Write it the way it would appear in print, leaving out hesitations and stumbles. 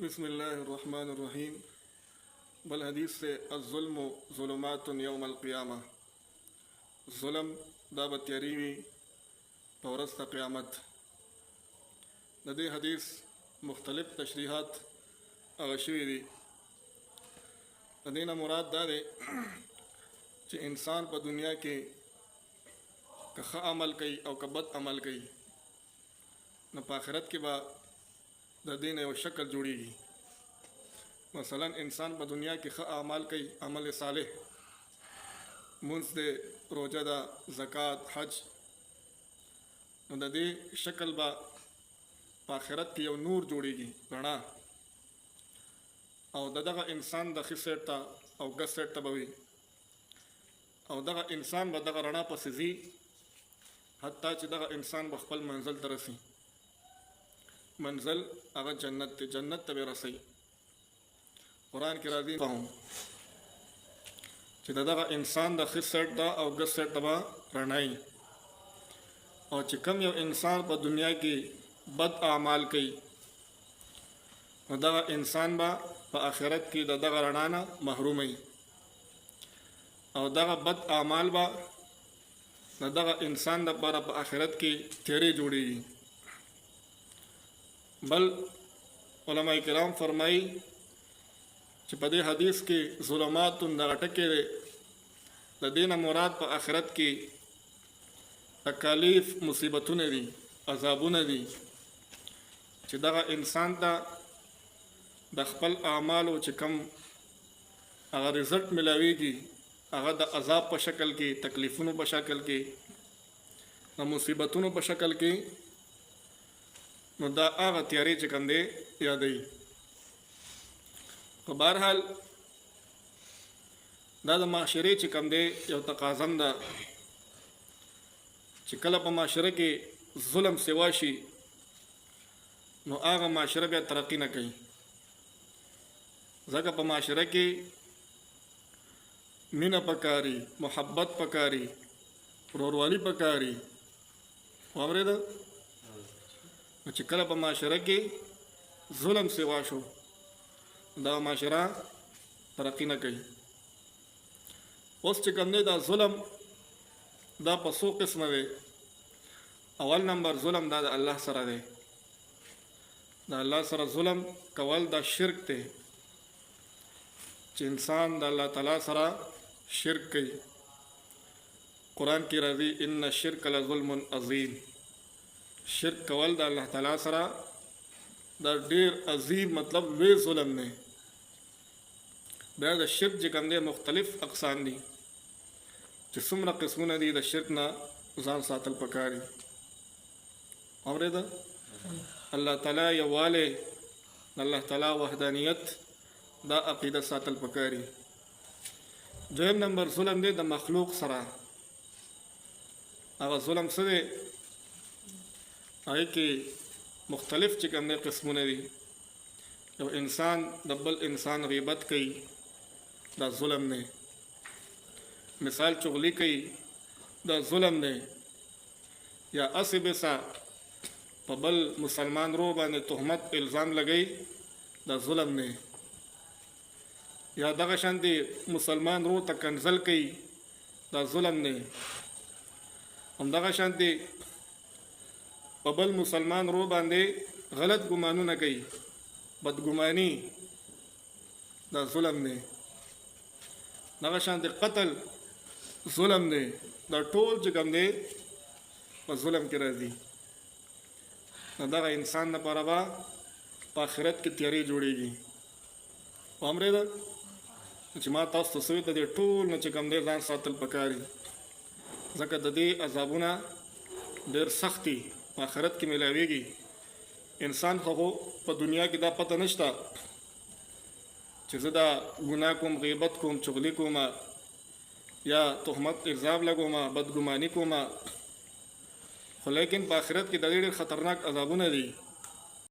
बिस्मिल्लाहिर्रहमानिर्रहीम। बल हदीस से अज़्ज़ुल्मु ज़ुलुमातुन यौमल क़ियामा। ज़ुल्म दा बत्यारीवी पौरस ता क़यामत। नदी हदीस मुख्तलिफ तशरीहात अगशवी दी। नदीना मुराद दा दे कि इंसान पर दुनिया के का ख अमल कई और का बद अमल कई न पाखिरत के बाद दीन व शक्ल जुड़ेगी। मसलन इंसान पर दुनिया के ख अमाल कई अमल सालेह मुंस दे रोजा दा ज़कात हज न दे शक्ल बा पाखिरत की नूर जोड़ेगी रणा और दगा इंसान द खिसेटा और गसेट तबवी और दगा इंसान ब दगा रणा पसिजी हत्ता च दगा इंसान बखपल मंजिल तरसी मंजिल अगर जन्नत तबे रसई। कुरान के राजी पाऊँ कि दगा इंसान द खिसेट दा और गसेट तबा रणाई और चिकम यो इंसान पर दुनिया की बद आमाल कई दगा इंसान बा आखिरत की दगा रणाना महरूमई और दगा बद आमाल बा दगा इंसान दबारा आखिरत की तेरे जोड़ेगी। बल उलमा किराम फरमाई कि पदे हदीस की ज़ुलमात अटके लदीना मुराद पर आखिरत की तकालीफ मुसीबतों ने दी अजाबों ने दी कि दगा इंसान ता दखपल आमाल व चिकम अगर रिजल्ट मिलावेगी अगर द अजाब पर शक्ल की तकलीफ़ों पर शक्ल की न मुसीबतों पर शक्ल की न दा आग तैयारी चिकम दे यादई। तो बहरहाल दा माशरे चिकम दे यो तकाज़म दा चिकल पर माशरे के जुल्म सिवाशी नो आग माशरे बे तरक्की न कहीं जगह पर माशरे की मीना पकारी मोहब्बत पकारी रोरवाली पकारी वावरे दा चिकल पर माशरे की जुल्म सिवाशो दा माशरा तरक्की न कहीं। उस चिकन ने दा जुल्म दा पसो किस्म दे। अवल नंबर जुल्म दा अल्लाह सरा दे दा अल्लाह सरा जुल्म कवल दा शिरक ते इंसान दा अल्लाह ताला सरा शिरक कई। कुरान की रजी इन्न शिरक लज़ुल्मुन अज़ीम शिरक कवल दा अल्लाह ताला सरा दा ढेर अजीम मतलब वे जुल्म ने बेद शिरक जिकम दे मुख्तलिफ अक़साम दी जिसमरा किस्मों दी द शिरक ना जान सातल पकारी और अल्लाह ताला या वाले अल्लाह ताला वहदानियत दा अक़ीदा सातल पकारी। दोम नंबर जुल्म दे द मखलूक सरा अगर जुल्म से आए कि मुख्तलिफ चिकन दे किस्मों दी जब इंसान दब्बल इंसान ग़ीबत कई दा जुल्म ने मिसाल चुगली कई दा जुल्म ने या असबिसा पबल मुसलमान रो बाने तोहमत इल्ज़ाम लगई दा जुल्म ने या दगा शांति मुसलमान रो तक कंजल कई दा जुल्म ने हम दगा शांति पबल मुसलमान रो बांधे गलत गुमानू न कई बदगुमानी दा जुल्म ने दगा शांति कत्ल जुल्म ने दा टोल जगम ने व जुल्म के राजी न दगा इंसान न परबा आखिरत की तैयारी जोड़ेगी। हमरे दा जमा तास तस्वीर दे टोल न चिकम दे जान सातल पकारी जका दे अजाबुना देर सख्ती आखिरत की मिलावेगी। इंसान हो पर दुनिया की दा पता नश्ता चीज़ दा गुनाह कुम ग़ीबत कुम चुगली कुमा या तोहमत इल्ज़ाम लगोमा बदगुमानी कुमा लेकिन आखिरत की दलील ख़तरनाक अजाबुना दी